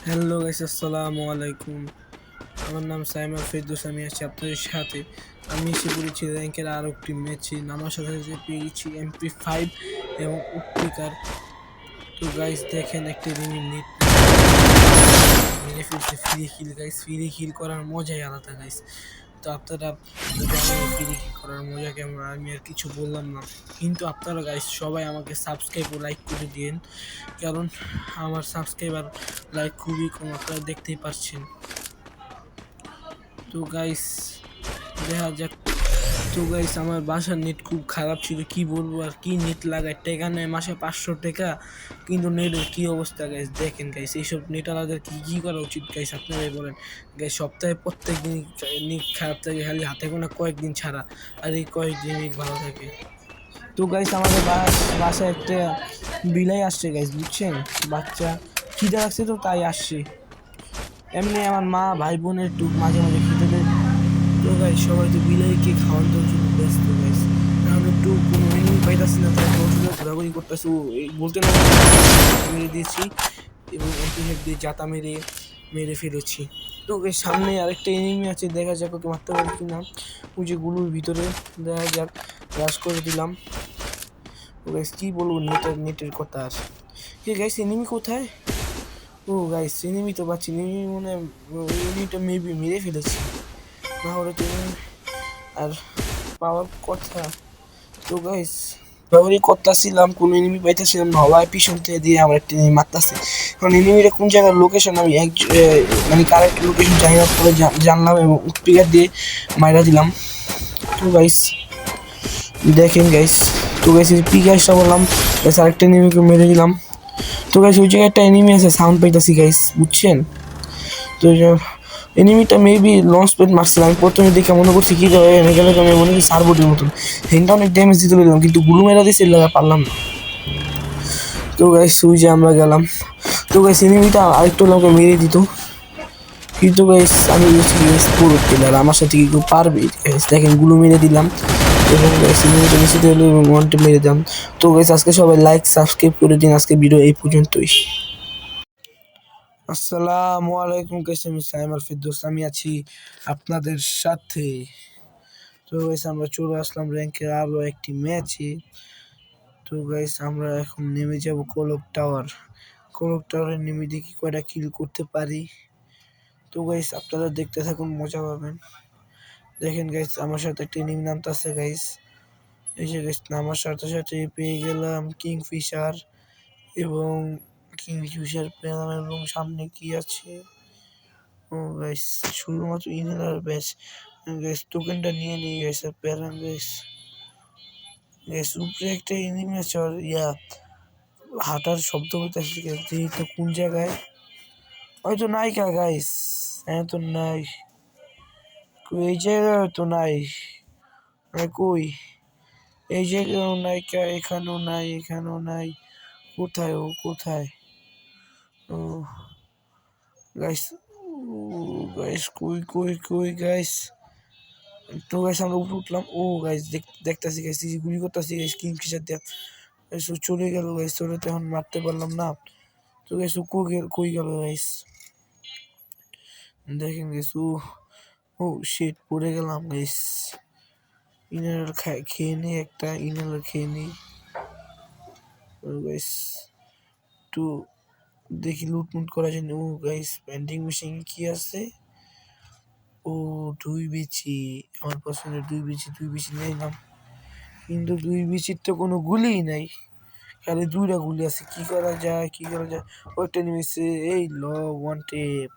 Hello guys, আসসালামু আলাইকুম। আমার নাম সাইমা ফেরদৌস। আমি আছি আপনাদের সাথে। আমি এসে পড়েছি র্যাঙ্কের আরও একটি ম্যাচে। আমার সাথে সাথে পেয়ে গেছি MP5 এবং উপ্পিকার। তো গাইস দেখেন, একটা এনিমি নেট মেরে ফেলছে। ফ্রি কিল গাইস, ফ্রি কিল করার মজাই আলাদা গাইস। তো আপনারা তো জানেন ফ্রি কিল করার মজা কেমন, আমি আর কিছু বললাম না। কিন্তু আপনারা গাইস সবাই আমাকে সাবস্ক্রাইব ও লাইক করে দিন, কারণ আমার সাবস্ক্রাইবার লাইক খুবই কম, আপনারা দেখতেই পাচ্ছেন। তো গাইস দেখা যাক। তো গাইস আমার বাসার নেট খুব খারাপ ছিল, কি বলবো আর, কি নেট লাগায়, টাকা নেয় মাসে 500 টাকা, কিন্তু নেটের কি অবস্থা গাইস দেখেন গাইস। এইসব নেট আলাদা কি কি করা উচিত গাইস, আপনারাই বলেন গাইস। সপ্তাহে প্রত্যেক দিন নেট খারাপ থাকে, খালি হাতে গোনা কয়েকদিন ছাড়া, আর এই কয়েকদিন নেট ভালো থাকে। তো গাইস আমাদের বাসায় একটা বিলাই আসছে গাইস, বুঝছেন, বাচ্চা খিদে লাগছে তো তাই আসছে। এমনি আমার মা ভাই বোনের একটু মাঝে মাঝে খিদে দেয়। তো গাইস সবাই তো বিলাইকে খাওয়ান দেওয়ার জন্য ব্যস্ত গাইস। এখন একটু কোনো এনিমি পাইতাছি না, তাই ওর ঘোরাঘুরি করতেছে। ও এই বলতে না মেরে দিয়েছি, এবং এমপি দিয়ে জাতা মেরে মেরে ফেলেছি। তো গাইস সামনে আরেকটা এনিমি আছে, দেখা যাক ওকে মারতে পারি কিনা। ওই যে গুলুর ভিতরে, দেখা যাক। রাশ করে দিলাম। ও গাইস কি বলবো নেটের কথা আর। কে গাইস এনিমি কোথায়? ও গাইস এনিমি তো পাচ্ছি, এনিমি মনে হয় ওই এনিমিটা মেবি মেরে ফেলেছি, না হলে তো আর পাওয়ার কথা। তো গাইস ব্যবহারই করতেছিলাম, কোনো এনিমি পাইতেছিলাম না, হওয়ায় পিছন থেকে দিয়ে আমার একটা এনিমি মারতেছে। কারণ এনিমিটা কোন জায়গার লোকেশন আমি মানে কারেক্ট লোকেশন জানি না, পরে জানলাম এবং স্পিকার দিয়ে মাইরা দিলাম। তো গাইস দেখেন গাইস, তো গাইস পিকাসটা বললাম গাইস, আরেকটা এনিমিকে মেরে দিলাম। তো গাইস ওই জায়গায় একটা এনিমি আছে, সাউন্ড পাইতাছি গাইস, বুঝছেন। তো এনিমিটা মেবি লঞ্চ প্যাড মারছিল। আমি প্রথমে দেখে মনে করছি কি এনে গেলে আমি মনে করছি সার্বোর্ডের মতন হেনটা অনেক ড্যামেজ দিতে পারলাম, কিন্তু গুলু মেরা দিয়েছে লাগা পারলাম না। তো গাইস ওই যে আমরা গেলাম। তো গাইস এনিমিটা আরেকটু লোকে মেরে দিত, কিন্তু গাইস আমি পুরো প্লেয়ার, আমার সাথে কি কেউ পারবে গাইস। দেখেন গুলো মেরে দিলাম, এবং গাইস এনিমিটা নিচে দিল এবং ওয়ানটা মেরে দিলাম। তো গাইস আজকে সবাই লাইক সাবস্ক্রাইব করে দিন, আজকে ভিডিও এই পর্যন্তই। আসসালামু আলাইকুম গাইস, আমি সাইমার ফেরদৌস, আমি আছি আপনাদের সাথে। তো গাইস আমরা চলে আসলাম র্যাঙ্কের আরো একটি ম্যাচে। তো গাইস আমরা এখন নেমে যাব কোলক টাওয়ার। কোলক টাওয়ারে নেমে দেখি কয়টা কিল করতে পারি। তো গাইস আপনারা দেখতে থাকুন, মজা পাবেন। দেখেন গাইস আমার সাথে একটা এনিমি নামতাছে গাইস। এই যে গাইস নামার সাথে সাথে পেয়ে গেলাম কিংফিশার, এবং কিংফিশার পেলাম, এবং সামনে কি আছে। ও গাইস শুধুমাত্র ইনহেলার ব্যাচ গাইস, টোকেনটা নিয়ে নিয়ে গেছে প্যারান গাইস। গাইস উপরে একটা এনিমি আছে, আর হাঁটার শব্দ হইতেছে গাইস, দেখি তো কোন জায়গায়। হয়তো নাই কা গাইস, হ্যাঁ তো নাই, এই জায়গায় হয়তো নাই। কই এই জায়গায়ও নাই কা, এখানেও নাই, এখানেও নাই। কোথায় ও, কোথায়? ও গাইস, ও গাইস কই কই কই গাইস। তো গাইস আমরা উপরে উঠলাম। ও গাইস দেখতাছি গাইস, গুলি করতেছি গাইস, কিংফিশার দিয়ে গাইস ও চলে গেল গাইস, ওরা তো এখন মারতে পারলাম না। তো গাইস ও কই গেল গাইস, দেখেন গাইস। ও ও শিট, পড়ে গেলাম গাইস। ইনার খেয়ে নি, একটা ইনার খেয়ে নি। ও গাইস একটু দেখি লুটমুট করা যায়। ও গাইস পেন্টিং মেশিন কি আছে? ও দুই বিচি, আমার পছন্দের দুই বিচি নিলাম, কিন্তু দুই বিচির তো কোনো গুলিই নাই, খালি দুইটা গুলি আছে। কি করা যায়, কি করা যায়? ওইটা নিমেছে, এই ওয়ান টেপ,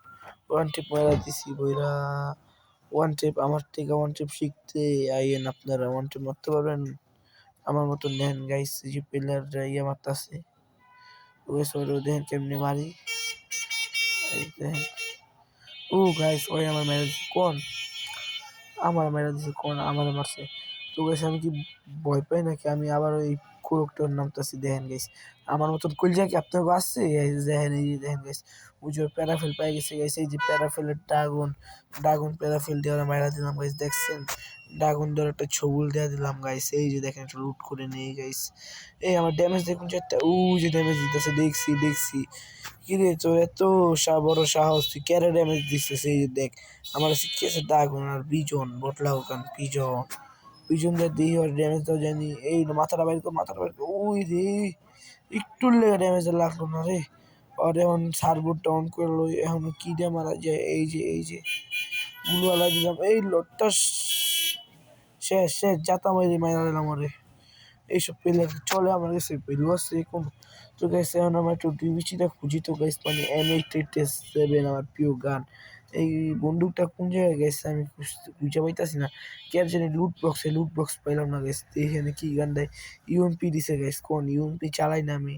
ওয়ান টেপ মারা দিছি বইরা। ওয়ান টেপ আমার থেকে ওয়ান টেপ শিখতে আইয়েন, আপনারা ওয়ান টেপ মারতে পারবেন আমার মতো নেন গাইস। যে প্লেয়াররা মারতাছে ওই সরে দেখেন কেমনে মারি, এই দেখেন। ও গাইস ওই আমার মেরে দিছে কোন, আমার মেরে দিছে কোন, আমার মারছে। তো গাইস আমি কি ভয় পাই নাকি? আমি আবার ওই কুরকটার নামতাছি, দেখেন গাইস। আমার মতন কইল কি আপনার আসছে? এই যে দেখেন, এই যে দেখেন গাইস, ওই যে প্যারাফেল পাই গেছে গাইস। এই যে প্যারাফেলের ড্রাগন প্যারাফেল দিয়ে ওরা মাইরা দিলাম গাইস, দেখছেন ড্রাগন ধরে একটা ছবল দিয়ে দিলাম গাইস। এই যে দেখেন একটা লুট করে নেই গাইস। এই আমার ড্যামেজ দেখুন চারটা, যে ড্যামেজ দিতেছে, দেখছি কিরে তোর এত বড় সাহস, তুই ক্যারে ড্যামেজ দিতেছে। এই যে দেখ আমার শিখিয়েছে ড্রাগন আর বিজন, বটলা ওখান পিজন পিজন দিয়ে দিই আর ড্যামেজ দাও জানি। এই মাথাটা বাইর কর, মাথাটা বাইর কর। রে একটুর লেগে ড্যামেজ লাগলো না রে। আর এখন সার্বোর্ডটা অন করলো, এখন কি দিয়ে মারা যায়। এই যে গুলওয়ালা দিলাম, এই লোটটা শেষ জাতা মারি মারা দিলাম ওরে। এইসব পেলে চলে আমার কাছে পেলু আছে কোন। তো গাইস এখন আমার একটু ডিভিসিটা খুঁজি তো গাইস, মানে M887 আমার প্রিয় গান। এই বন্দুকটা কোন জায়গায় গেছে আমি খুঁজে পাইতাছি না। কে জানি লুট বক্স পাইলাম না গাইস। এখানে কি গান দেয়, ইউএমপি দিছে গাইস, কোন ইউএমপি চালাই না আমি।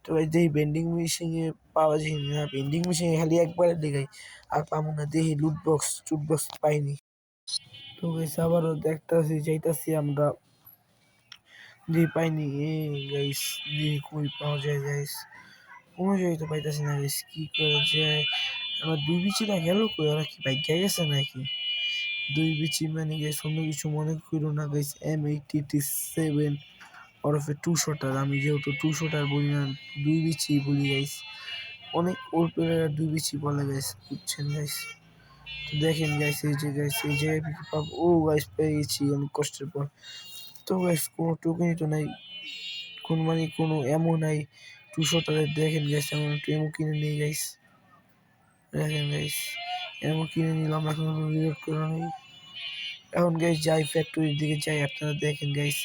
তো গাইস দেখি বেন্ডিং মেশিনে পাওয়া যায় না, বেন্ডিং মেশিনে খালি একবারে দেখাই আর পাবো না। দেখি লুট বক্স পাইনি। তো গাইস আবারও দেখতাছি যাইতাছি আমরা, জি পাইনি। গাইস জি কই পাওয়া যায় গাইস, কোনো জায়গায় তো পাইতাছি না গাইস, কি করে যায়। আমার দুই বিচিটা গেল কই, ওরা কি বাইকে গেছে নাকি? দুই বিচি মানে গাইস অন্য কিছু মনে করো না গাইস, M887 ওরফে টু শটার। আমি যেহেতু টু শটার বলি না, দুই বিচি বলি গাইস। অনেক ওল্ড প্লেয়ার দুই বিচি বলে গাইস, বুঝছেন গাইস। তো দেখেন গাইস, এই যে পাবো। গাইস পেয়ে গেছি অনেক কষ্টের পর। তো গাইস কোনো টোকেনই তো নাই, কোনো এমন নাই 200 টাকা। দেখেন গাইস আমি একটু এমো কিনে নিই গাইস। দেখেন গাইস এমো কিনে নিলাম, এখন রিলোড করে নিই। এখন গাইস যাই ফ্যাক্টরির দিকে যাই, আপনারা দেখেন গাইস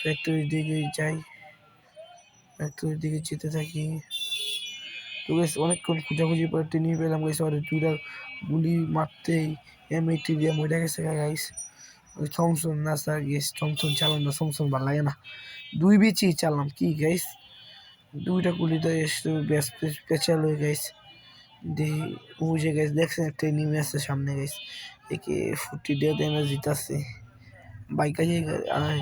ফ্যাক্টরির দিকে যাই, ফ্যাক্টরির দিকে যেতে থাকি। তো গাইস অনেকক্ষণ খোঁজাখুঁজি পরে নিয়ে পেলাম গাইস, আর দুইটা গুলি মারতেই M80 দিয়ে মরে গেছে গাইস। ওই থমসন না স্যার গাইস, থমসন চালাম না, থমসন ভালো লাগে না। দুই বিচি চালাম কি গাইস, দুইটা গুলিতে এসে ব্যস্ত পেঁচাল হয়ে গাইস। দেখি ওই যে গাইস দেখছেন একটা এনিমি আছে সামনে গাইস, একে 40 দিয়ে ড্যামেজ দিতেছে। বাইকা যে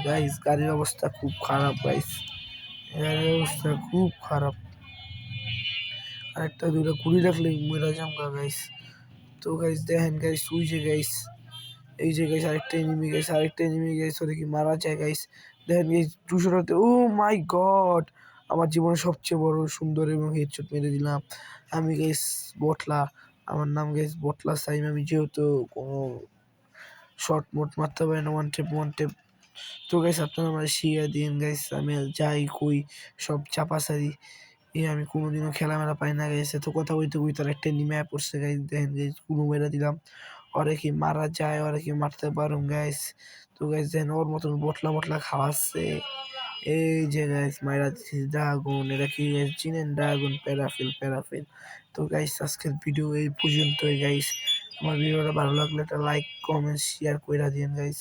গাইস গাড়ির অবস্থা খুব খারাপ গাইস, গাড়ির অবস্থা খুব খারাপ। আরেকটা দুইটা গুলি রাখলে মরে যাম গাইস। তো গাইস দেখেন গাইস ওই যে গাইস, এই যে গাইস আরেকটা এনিমি গাইস, ওদের কি মারা যায় গাইস। দেখেন গাইস 200টাতে, ও মাই গড, আমার জীবনের সবচেয়ে বড় সুন্দর এবং হেডশট মেরে দিলাম আমি গাইস। বটলা, আমার নাম গাইস বটলা সাইম। আমি যেহেতু কোনো শর্ট মোট মারতে পারি না, ওয়ান টেপ। তো গাইস আপনারা আমার শিয়া দিন গাইস, আমি যাই কই সব চাপাসারি। আমি কোনোদিনও খেলামেলা পাই না গাইস। তো কথা বলতে বলতে আর একটা নিমে পড়ছে গাইস, দেখেন গাইস কোনো মেরে দিলাম। ওরে কি মারা যায়, ওরে কি মারতে পারুম গাইস। তো গাইস দেখেন ওর মতন বটলা খাওয়াচ্ছে। এই যে গাইস মাইরা দিচ্ছি ড্রাগন, এরা কি গাইস চিনেন? ড্রাগন প্যারাফিল। তো গাইস আজকের ভিডিও এই পর্যন্তই গাইস। আমার ভিডিওটা ভালো লাগলে একটা লাইক কমেন্ট শেয়ার কইরা দিন গাইস।